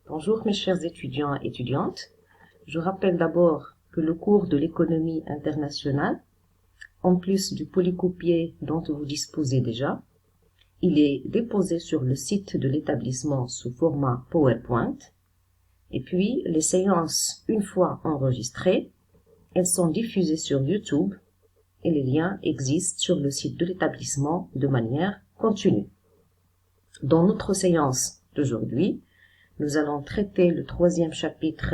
Bonjour mes chers étudiants et étudiantes. Je rappelle d'abord que le cours de l'économie internationale, en plus du polycopié dont vous disposez déjà, il est déposé sur le site de l'établissement sous format PowerPoint. Et puis, les séances, une fois enregistrées, elles sont diffusées sur YouTube et les liens existent sur le site de l'établissement de manière continue. Dans notre séance d'aujourd'hui, nous allons traiter le troisième chapitre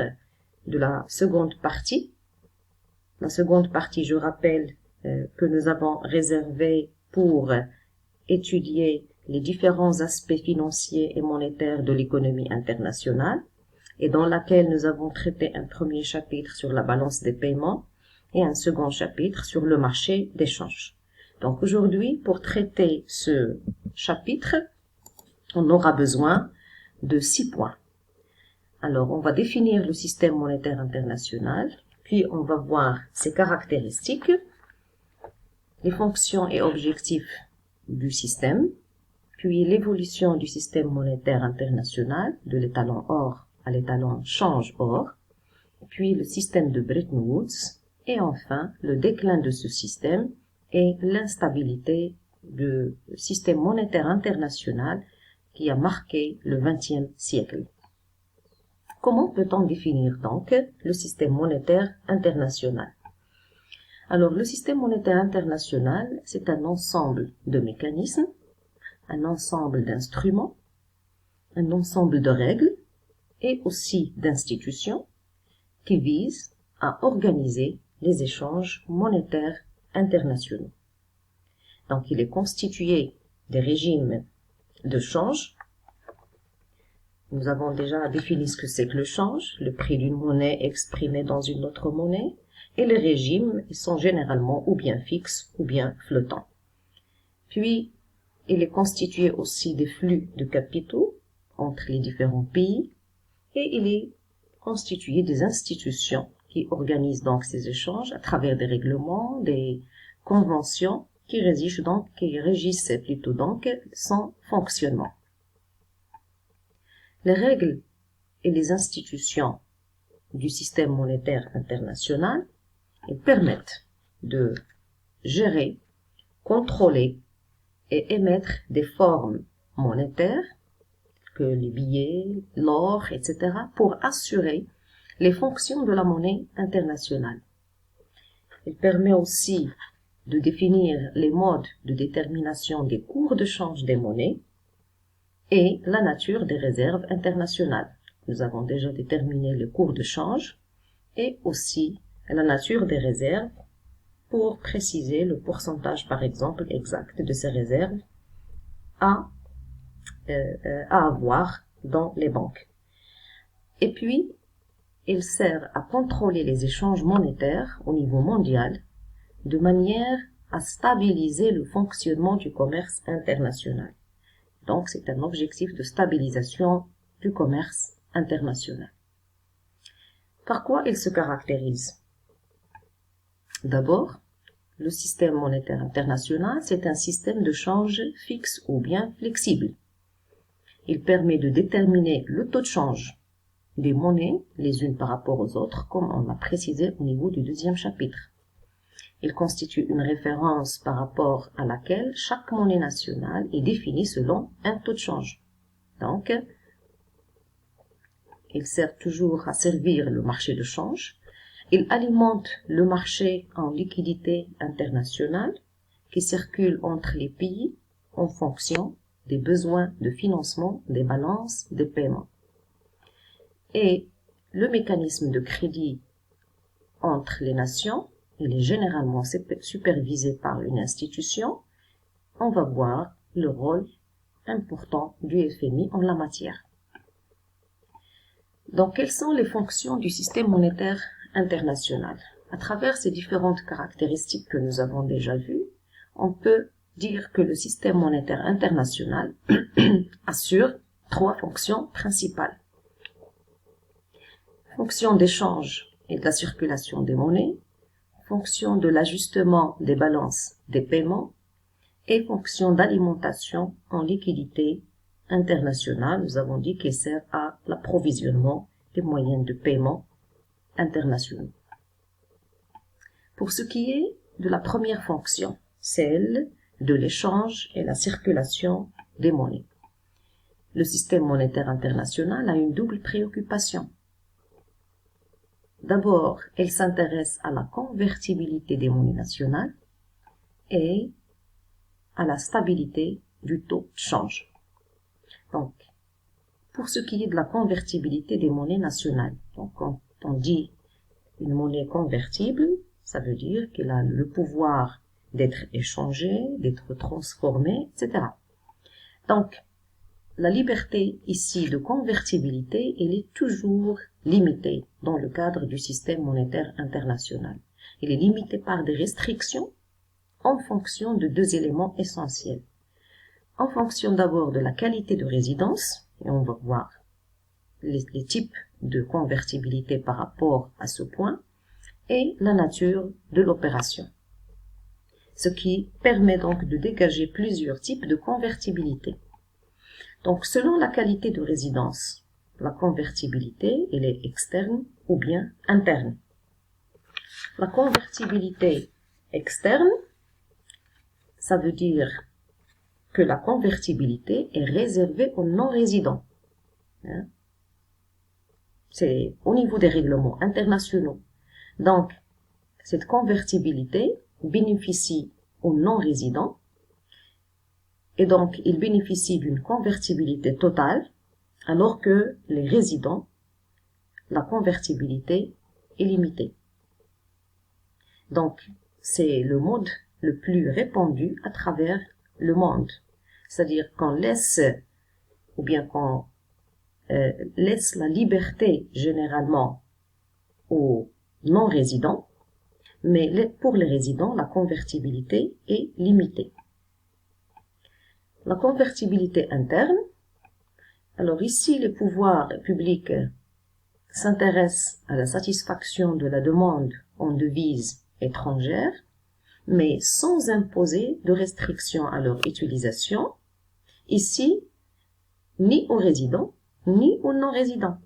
de la seconde partie. La seconde partie, je rappelle que nous avons réservé pour étudier les différents aspects financiers et monétaires de l'économie internationale et dans laquelle nous avons traité un premier chapitre sur la balance des paiements et un second chapitre sur le marché d'échange. Donc aujourd'hui, pour traiter ce chapitre, on aura besoin de 6 points. Alors, on va définir le système monétaire international, puis on va voir ses caractéristiques, les fonctions et objectifs du système, puis l'évolution du système monétaire international, de l'étalon or à l'étalon change or, puis le système de Bretton Woods, et enfin le déclin de ce système et l'instabilité du système monétaire international qui a marqué le XXe siècle. Comment peut-on définir donc le système monétaire international? Alors, le système monétaire international, c'est un ensemble de mécanismes, un ensemble d'instruments, un ensemble de règles et aussi d'institutions qui visent à organiser les échanges monétaires internationaux. Donc, il est constitué des régimes de change. Nous avons déjà défini ce que c'est que le change, le prix d'une monnaie exprimé dans une autre monnaie, et les régimes sont généralement ou bien fixes ou bien flottants. Puis, il est constitué aussi des flux de capitaux entre les différents pays, et il est constitué des institutions qui organisent donc ces échanges à travers des règlements, des conventions qui régissent plutôt donc son fonctionnement. Les règles et les institutions du système monétaire international permettent de gérer, contrôler et émettre des formes monétaires, que les billets, l'or, etc., pour assurer les fonctions de la monnaie internationale. Il permet aussi de définir les modes de détermination des cours de change des monnaies et la nature des réserves internationales. Nous avons déjà déterminé le cours de change et aussi la nature des réserves pour préciser le pourcentage, par exemple, exact de ces réserves à avoir dans les banques. Et puis, il sert à contrôler les échanges monétaires au niveau mondial de manière à stabiliser le fonctionnement du commerce international. Donc, c'est un objectif de stabilisation du commerce international. Par quoi il se caractérise? D'abord, le système monétaire international, c'est un système de change fixe ou bien flexible. Il permet de déterminer le taux de change des monnaies les unes par rapport aux autres, comme on l'a précisé au niveau du deuxième chapitre. Il constitue une référence par rapport à laquelle chaque monnaie nationale est définie selon un taux de change. Donc, il sert toujours à servir le marché de change. Il alimente le marché en liquidité internationale qui circule entre les pays en fonction des besoins de financement des balances de paiement. Et le mécanisme de crédit entre les nations, il est généralement supervisé par une institution. On va voir le rôle important du FMI en la matière. Donc, quelles sont les fonctions du système monétaire international? À travers ces différentes caractéristiques que nous avons déjà vues, on peut dire que le système monétaire international assure 3 fonctions principales. Fonction d'échange et de la circulation des monnaies, fonction de l'ajustement des balances des paiements et fonction d'alimentation en liquidité international, nous avons dit qu'il sert à l'approvisionnement des moyens de paiement internationaux. Pour ce qui est de la première fonction, celle de l'échange et la circulation des monnaies. Le système monétaire international a une double préoccupation. D'abord, elle s'intéresse à la convertibilité des monnaies nationales et à la stabilité du taux de change. Donc, pour ce qui est de la convertibilité des monnaies nationales, donc quand on dit une monnaie convertible, ça veut dire qu'elle a le pouvoir d'être échangée, d'être transformée, etc. Donc, la liberté ici de convertibilité, elle est toujours limitée dans le cadre du système monétaire international. Elle est limitée par des restrictions en fonction de deux éléments essentiels. En fonction d'abord de la qualité de résidence, et on va voir les types de convertibilité par rapport à ce point, et la nature de l'opération. Ce qui permet donc de dégager plusieurs types de convertibilité. Donc, selon la qualité de résidence, la convertibilité, elle est externe ou bien interne. La convertibilité externe, ça veut dire que la convertibilité est réservée aux non-résidents. C'est au niveau des règlements internationaux. Donc, cette convertibilité bénéficie aux non-résidents et donc ils bénéficient d'une convertibilité totale alors que les résidents, la convertibilité est limitée. Donc, c'est le mode le plus répandu à travers le monde. C'est-à-dire qu'on laisse, ou bien qu'on laisse la liberté généralement aux non-résidents, mais pour les résidents, la convertibilité est limitée. La convertibilité interne, alors ici, les pouvoirs publics s'intéressent à la satisfaction de la demande en devises étrangères, mais sans imposer de restrictions à leur utilisation, ici, ni aux résidents, ni aux non-résidents.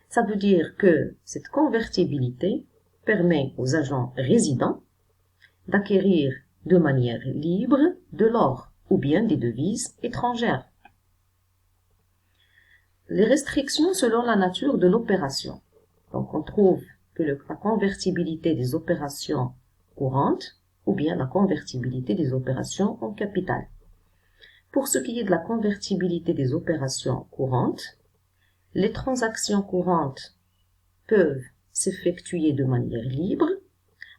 Ça veut dire que cette convertibilité permet aux agents résidents d'acquérir de manière libre de l'or ou bien des devises étrangères. Les restrictions selon la nature de l'opération. Donc on trouve que la convertibilité des opérations courantes ou bien la convertibilité des opérations en capital. Pour ce qui est de la convertibilité des opérations courantes, les transactions courantes peuvent s'effectuer de manière libre,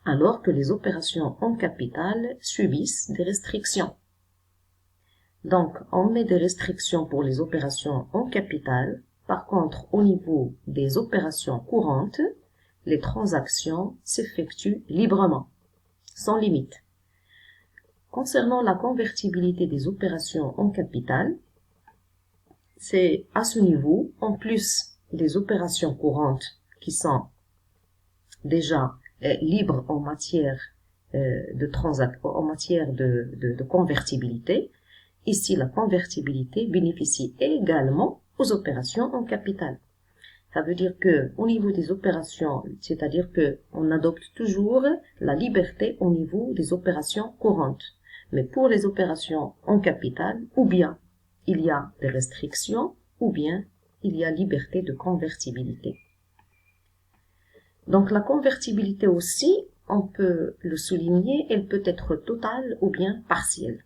alors que les opérations en capital subissent des restrictions. Donc, on met des restrictions pour les opérations en capital. Par contre, au niveau des opérations courantes, les transactions s'effectuent librement, sans limite. Concernant la convertibilité des opérations en capital, c'est à ce niveau, en plus des opérations courantes qui sont déjà libres en matière de convertibilité. Ici, la convertibilité bénéficie également aux opérations en capital. Ça veut dire que au niveau des opérations, c'est-à-dire que on adopte toujours la liberté au niveau des opérations courantes. Mais pour les opérations en capital, ou bien il y a des restrictions, ou bien il y a liberté de convertibilité. Donc la convertibilité aussi, on peut le souligner, elle peut être totale ou bien partielle.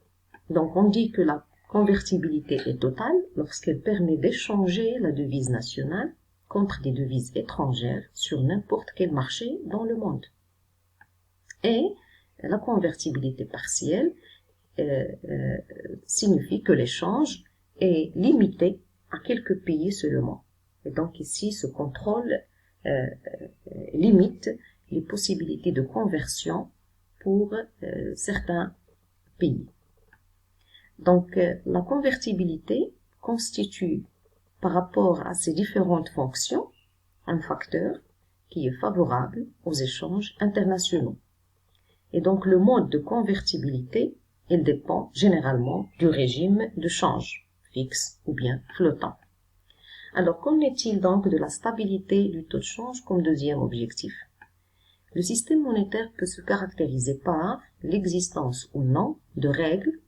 Donc on dit que la convertibilité est totale lorsqu'elle permet d'échanger la devise nationale contre des devises étrangères sur n'importe quel marché dans le monde. Et la convertibilité partielle signifie que l'échange est limité à quelques pays seulement. Et donc ici, ce contrôle limite les possibilités de conversion pour certains pays. Donc, la convertibilité constitue, par rapport à ces différentes fonctions, un facteur qui est favorable aux échanges internationaux. Et donc, le mode de convertibilité, il dépend généralement du régime de change. fixe ou bien flottant. Alors, qu'en est-il donc de la stabilité du taux de change comme deuxième objectif? Le système monétaire peut se caractériser par l'existence ou non de règles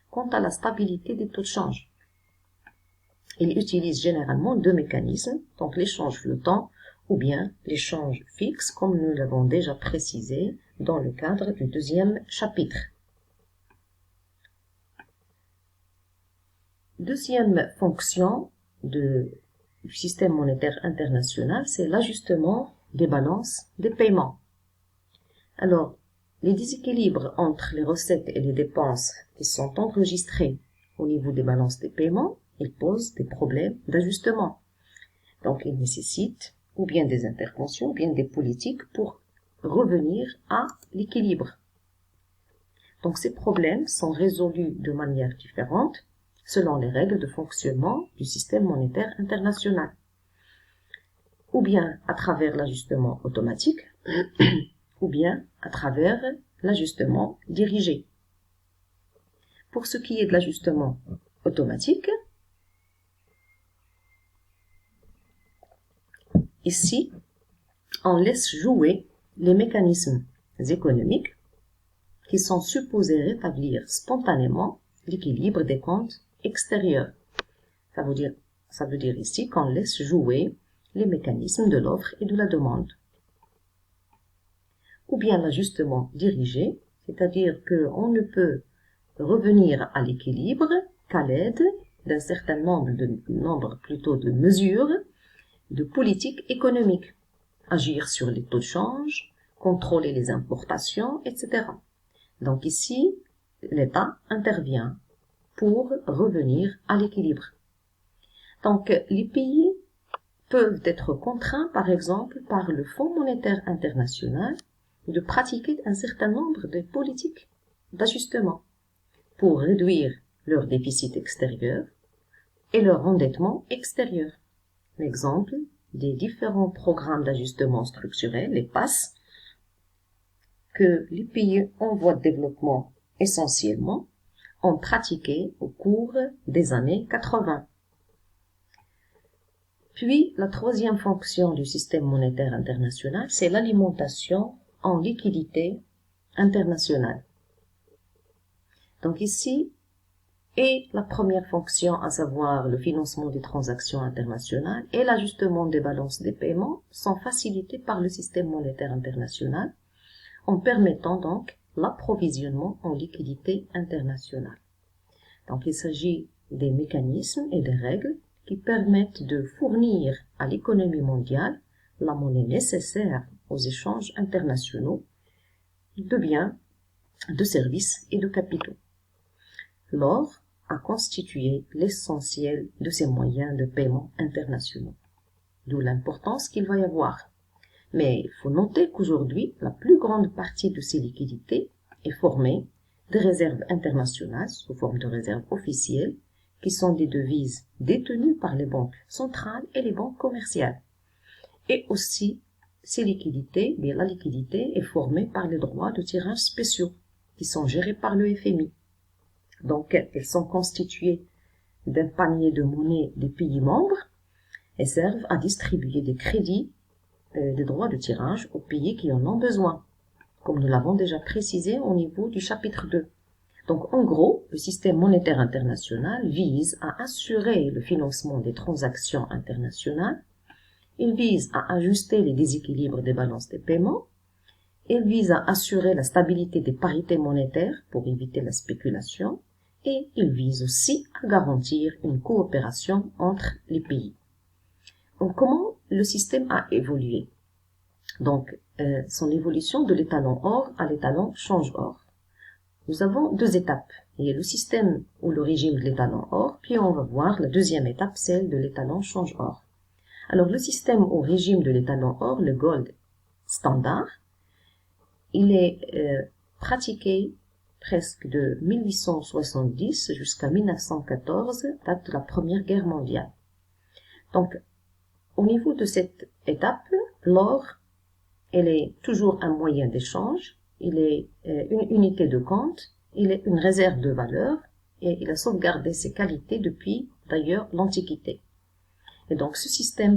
quant à la stabilité des taux de change. Il utilise généralement deux mécanismes, donc l'échange flottant ou bien l'échange fixe, comme nous l'avons déjà précisé dans le cadre du deuxième chapitre. Deuxième fonction du système monétaire international, c'est l'ajustement des balances des paiements. Alors, les déséquilibres entre les recettes et les dépenses qui sont enregistrés au niveau des balances des paiements, ils posent des problèmes d'ajustement. Donc, ils nécessitent ou bien des interventions, ou bien des politiques pour revenir à l'équilibre. Donc, ces problèmes sont résolus de manière différente selon les règles de fonctionnement du système monétaire international. Ou bien à travers l'ajustement automatique, ou bien à travers l'ajustement dirigé. Pour ce qui est de l'ajustement automatique, ici, on laisse jouer les mécanismes économiques qui sont supposés rétablir spontanément l'équilibre des comptes extérieurs. Ça veut dire ici qu'on laisse jouer les mécanismes de l'offre et de la demande. Ou bien l'ajustement dirigé, c'est-à-dire qu'on ne peut revenir à l'équilibre qu'à l'aide d'un certain nombre de mesures de politique économique, agir sur les taux de change, contrôler les importations, etc. Donc ici, l'État intervient pour revenir à l'équilibre. Donc les pays peuvent être contraints, par exemple, par le Fonds monétaire international de pratiquer un certain nombre de politiques d'ajustement pour réduire leur déficit extérieur et leur endettement extérieur. L'exemple des différents programmes d'ajustement structurel, les PAS, que les pays en voie de développement essentiellement ont pratiqué au cours des années 80. Puis, la troisième fonction du système monétaire international, c'est l'alimentation en liquidité internationale. Donc ici, et la première fonction, à savoir le financement des transactions internationales et l'ajustement des balances des paiements, sont facilités par le système monétaire international en permettant donc l'approvisionnement en liquidité internationale. Donc il s'agit des mécanismes et des règles qui permettent de fournir à l'économie mondiale la monnaie nécessaire aux échanges internationaux de biens, de services et de capitaux. L'or a constitué l'essentiel de ces moyens de paiement internationaux, d'où l'importance qu'il va y avoir. Mais il faut noter qu'aujourd'hui, la plus grande partie de ces liquidités est formée de réserves internationales sous forme de réserves officielles, qui sont des devises détenues par les banques centrales et les banques commerciales. Et aussi, la liquidité est formée par les droits de tirage spéciaux, qui sont gérés par le FMI. Donc, elles sont constituées d'un panier de monnaie des pays membres et servent à distribuer des crédits, des droits de tirage aux pays qui en ont besoin, comme nous l'avons déjà précisé au niveau du chapitre 2. Donc, en gros, le système monétaire international vise à assurer le financement des transactions internationales, il vise à ajuster les déséquilibres des balances des paiements, il vise à assurer la stabilité des parités monétaires pour éviter la spéculation, et il vise aussi à garantir une coopération entre les pays. Donc, comment le système a évolué? Donc, son évolution de l'étalon or à l'étalon change-or. Nous avons deux étapes. Il y a le système ou le régime de l'étalon or, puis on va voir la deuxième étape, celle de l'étalon change-or. Alors, le système ou régime de l'étalon or, le gold standard, il est pratiqué presque de 1870 jusqu'à 1914, date de la Première Guerre mondiale. Donc, au niveau de cette étape, l'or, elle est toujours un moyen d'échange, il est une unité de compte, il est une réserve de valeur et il a sauvegardé ses qualités depuis, d'ailleurs, l'Antiquité. Et donc, ce système